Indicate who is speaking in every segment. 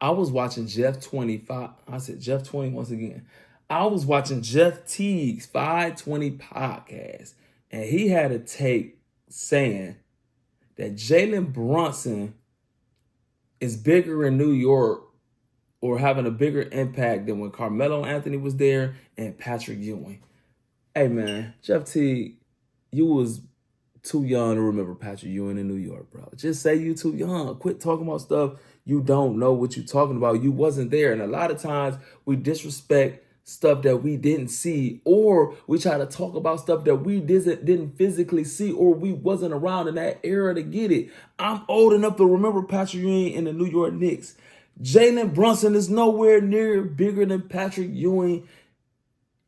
Speaker 1: I was watching Jeff 25. I said Jeff 20 once again. I was watching Jeff Teague's 520 podcast, and he had a take saying that Jalen Brunson is bigger in New York or having a bigger impact than when Carmelo Anthony was there and Patrick Ewing. Hey man, Jeff Teague, you was too young to remember Patrick Ewing in New York, bro. Just say you too young. Quit talking about stuff you don't know what you're talking about. You wasn't there. And a lot of times we disrespect stuff that we didn't see, or we try to talk about stuff that we didn't physically see, or we wasn't around in that era to get it. I'm old enough to remember Patrick Ewing in the New York Knicks. Jalen Brunson is nowhere near bigger than Patrick Ewing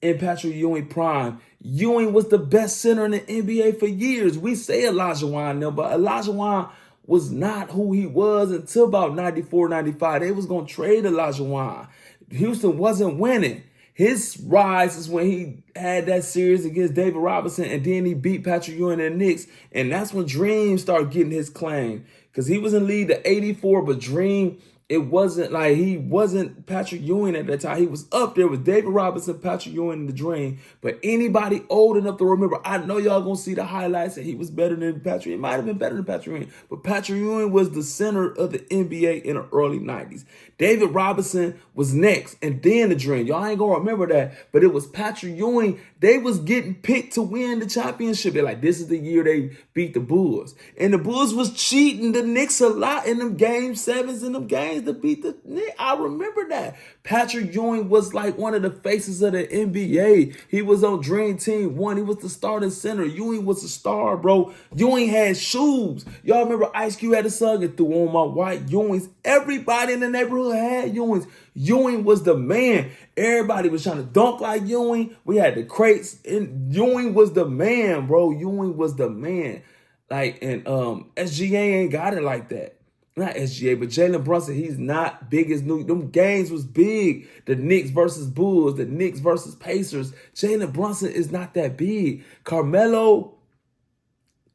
Speaker 1: in Patrick Ewing prime. Ewing was the best center in the NBA for years. We say Elijah Wan now, but Elijah Wan was not who he was until about 94, 95. They was going to trade Elijah Wan. Houston wasn't winning. His rise is when he had that series against David Robinson, and then he beat Patrick Ewing and the Knicks. And that's when Dream started getting his claim. Because he was in lead to 84, but Dream, it wasn't like he wasn't Patrick Ewing at that time. He was up there with David Robinson, Patrick Ewing, and the Dream. But anybody old enough to remember, I know y'all gonna see the highlights that he was better than Patrick. He might have been better than Patrick Ewing, but Patrick Ewing was the center of the NBA in the early 90s. David Robinson was next, and then the Dream. Y'all ain't gonna remember that, but it was Patrick Ewing. They was getting picked to win the championship. They're like, this is the year they beat the Bulls. And the Bulls was cheating the Knicks a lot in them game sevens and them games to beat the Knicks. I remember that. Patrick Ewing was like one of the faces of the NBA. He was on Dream Team 1. He was the starting center. Ewing was a star, bro. Ewing had shoes. Y'all remember Ice Cube had a song and threw on my white Ewings. Everybody in the neighborhood had Ewings. Ewing was the man. Everybody was trying to dunk like Ewing. We had the crates, and Ewing was the man, bro. Ewing was the man. Like, and SGA ain't got it like that. Not SGA, but Jalen Brunson, he's not big as New. Them games was big. The Knicks versus Bulls, the Knicks versus Pacers. Jalen Brunson is not that big. Carmelo,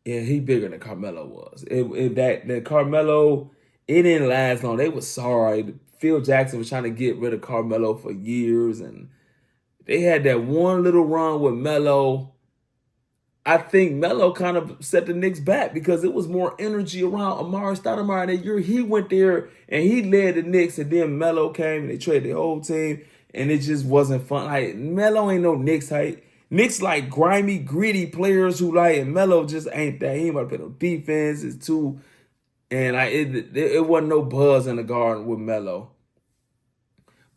Speaker 1: yeah, he bigger than Carmelo was. That Carmelo, it didn't last long. They was sorry. Phil Jackson was trying to get rid of Carmelo for years, and they had that one little run with Melo. I think Melo kind of set the Knicks back because it was more energy around Amari Stoudemire that year. He went there and he led the Knicks, and then Melo came and they traded the whole team, and it just wasn't fun. Like, Melo ain't no Knicks type. Knicks like grimy, gritty players who like, and Melo just ain't that. He ain't about to play no defense. It's too, and it wasn't no buzz in the garden with Melo.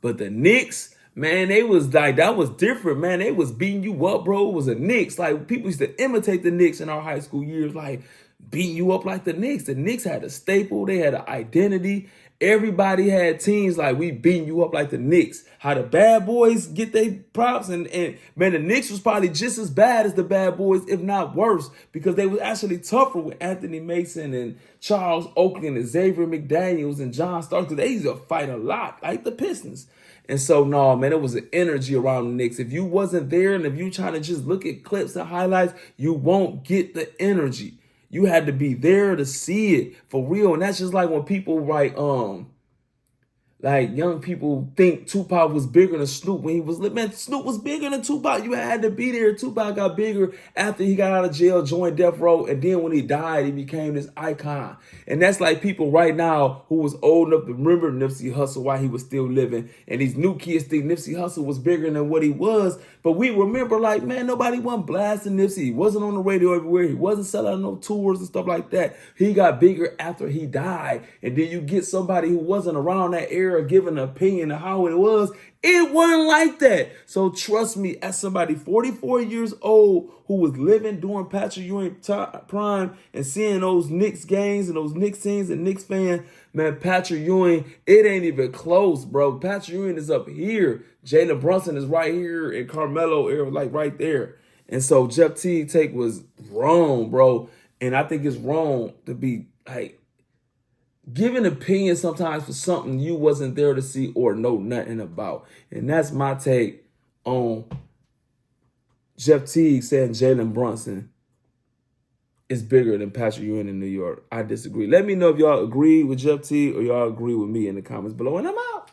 Speaker 1: But the Knicks, man, they was like, that was different, man. They was beating you up, bro. It was the Knicks. Like, people used to imitate the Knicks in our high school years, like beating you up like the Knicks. The Knicks had a staple. They had an identity. Everybody had teams like, we beating you up like the Knicks. How the bad boys get their props. And man, the Knicks was probably just as bad as the bad boys, if not worse, because they was actually tougher with Anthony Mason and Charles Oakley and Xavier McDaniels and John Starks. They used to fight a lot, like the Pistons. And so, no, man, it was an energy around the Knicks. If you wasn't there and if you trying to just look at clips and highlights, you won't get the energy. You had to be there to see it for real. And that's just like when people write, like young people think Tupac was bigger than Snoop when he was little. Man, Snoop was bigger than Tupac. You had to be there. Tupac got bigger after he got out of jail, joined Death Row, and then when he died, he became this icon. And that's like people right now who was old enough to remember Nipsey Hussle while he was still living. And these new kids think Nipsey Hussle was bigger than what he was. But we remember, like, man, nobody wasn't blasting Nipsey. He wasn't on the radio everywhere. He wasn't selling no tours and stuff like that. He got bigger after he died. And then you get somebody who wasn't around that era giving an opinion of how it was. It wasn't like that. So trust me, as somebody 44 years old who was living during Patrick Ewing prime and seeing those Knicks games and those Knicks teams and Knicks fans, man, Patrick Ewing, it ain't even close, bro. Patrick Ewing is up here. Jalen Brunson is right here, and Carmelo are like right there. And so Jeff Teague take was wrong, bro. And I think it's wrong to be like giving opinion sometimes for something you wasn't there to see or know nothing about. And that's my take on Jeff Teague saying Jalen Brunson is bigger than Patrick Ewing in New York. I disagree. Let me know if y'all agree with Jeff Teague or y'all agree with me in the comments below. And I'm out.